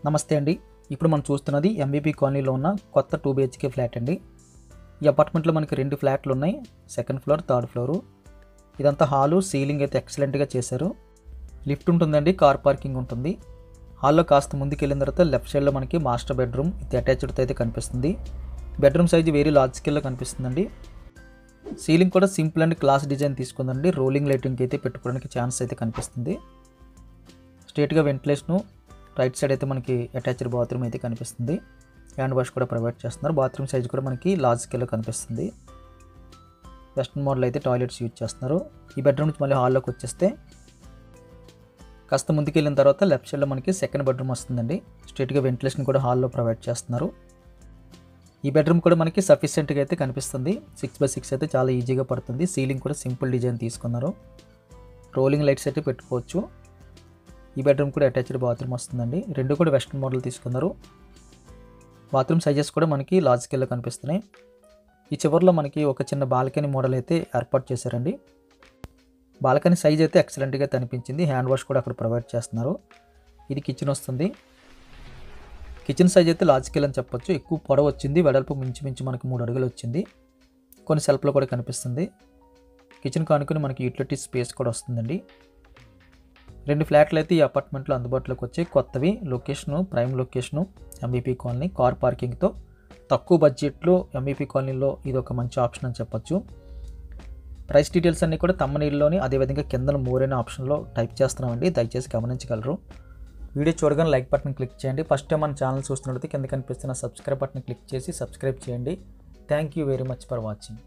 నమస్తే అండి. ఇప్పుడు మనం చూస్తున్నది ఎంబీపీ కాలనీలో ఉన్న కొత్త 2 BHK ఫ్లాట్ అండి. ఈ అపార్ట్మెంట్లో మనకి 2 ఫ్లాట్లు ఉన్నాయి. Second floor, third floor. ఇదంతా హాలు, సీలింగ్ అయితే ఎక్సలెంట్గా చేశారు. లిఫ్ట్ ఉంటుందండి, కార్ పార్కింగ్ ఉంటుంది. హాల్లో కాస్త ముందుకు వెళ్ళిన తర్వాత లెఫ్ట్ సైడ్లో మనకి మాస్టర్ బెడ్రూమ్ ఇది అటాచ్డ్తో అయితే కనిపిస్తుంది. బెడ్రూమ్ సైజు వెరీ లార్జ్ స్కేల్లో కనిపిస్తుందండి. సీలింగ్ కూడా సింపుల్ అండ్ క్లాస్ డిజైన్ తీసుకుందండి. రోలింగ్ లైటింగ్ అయితే పెట్టుకోవడానికి ఛాన్స్ అయితే కనిపిస్తుంది. స్ట్రేట్గా వెంటిలేషను, రైట్ సైడ్ అయితే మనకి అటాచ్డ్ బాత్రూమ్ అయితే కనిపిస్తుంది. హ్యాండ్ వాష్ కూడా ప్రొవైడ్ చేస్తున్నారు. బాత్రూమ్ సైజ్ కూడా మనకి లార్జ్ స్కేల్లో కనిపిస్తుంది. వెస్టర్న్ మోడల్ అయితే టాయిలెట్స్ యూజ్ చేస్తున్నారు. ఈ బెడ్రూమ్ నుంచి మళ్ళీ హాల్లోకి వచ్చేస్తే కాస్త ముందుకు వెళ్ళిన తర్వాత లెఫ్ట్ సైడ్లో మనకి సెకండ్ బెడ్రూమ్ వస్తుందండి. స్ట్రేట్గా వెంటిలేషన్ కూడా హాల్లో ప్రొవైడ్ చేస్తున్నారు. ఈ బెడ్రూమ్ కూడా మనకి సఫిషియెంట్గా అయితే కనిపిస్తుంది. 6x6 అయితే చాలా ఈజీగా పడుతుంది. సీలింగ్ కూడా సింపుల్ డిజైన్ తీసుకున్నారు. రోలింగ్ లైట్స్ అయితే పెట్టుకోవచ్చు. ఈ బెడ్రూమ్ కూడా అటాచ్డ్ బాత్రూమ్ వస్తుందండి. రెండు కూడా వెస్టర్న్ మోడల్ తీసుకున్నారు. బాత్రూమ్ సైజెస్ కూడా మనకి లార్జ్ స్కేల్లో కనిపిస్తున్నాయి. ఈ చివరిలో మనకి ఒక చిన్న బాల్కనీ మోడల్ అయితే ఏర్పాటు చేశారండి. బాల్కనీ సైజ్ అయితే ఎక్సలెంట్గా కనిపించింది. హ్యాండ్ వాష్ కూడా అక్కడ ప్రొవైడ్ చేస్తున్నారు. ఇది కిచెన్ వస్తుంది. కిచెన్ సైజ్ అయితే లార్జ్ స్కేల్ అని చెప్పొచ్చు. ఎక్కువ పొడవు వచ్చింది. వెడల్పు మించి మనకి 3 అడుగులు వచ్చింది. కొన్ని సెల్ఫ్లో కూడా కనిపిస్తుంది. కిచెన్ కానుకొని మనకి యూటిలిటీ స్పేస్ కూడా వస్తుందండి. 2 ఫ్లాట్లు అయితే ఈ అపార్ట్మెంట్లో అందుబాటులోకి వచ్చాయి. కొత్తవి, location prime location, MBP colony, car పార్కింగ్తో తక్కువ బడ్జెట్లో ఎంబీపీ కాలనీలో ఇది ఒక మంచి ఆప్షన్ అని చెప్పొచ్చు. ప్రైస్ డీటెయిల్స్ అన్నీ కూడా తమ్మనీళ్ళలోని అదేవిధంగా కింద మోర్ అనే ఆప్షన్లో టైప్ చేస్తున్నామండి. దయచేసి గమనించగలరు. వీడియో చూడగానే లైక్ బటన్ క్లిక్ చేయండి. ఫస్ట్ టైం మన ఛానల్ చూస్తున్నట్లయితే కింద కనిపిస్తున్న సబ్స్క్రైబ్ బటన్ క్లిక్ చేసి సబ్స్క్రైబ్ చేయండి. Thank you very much for watching.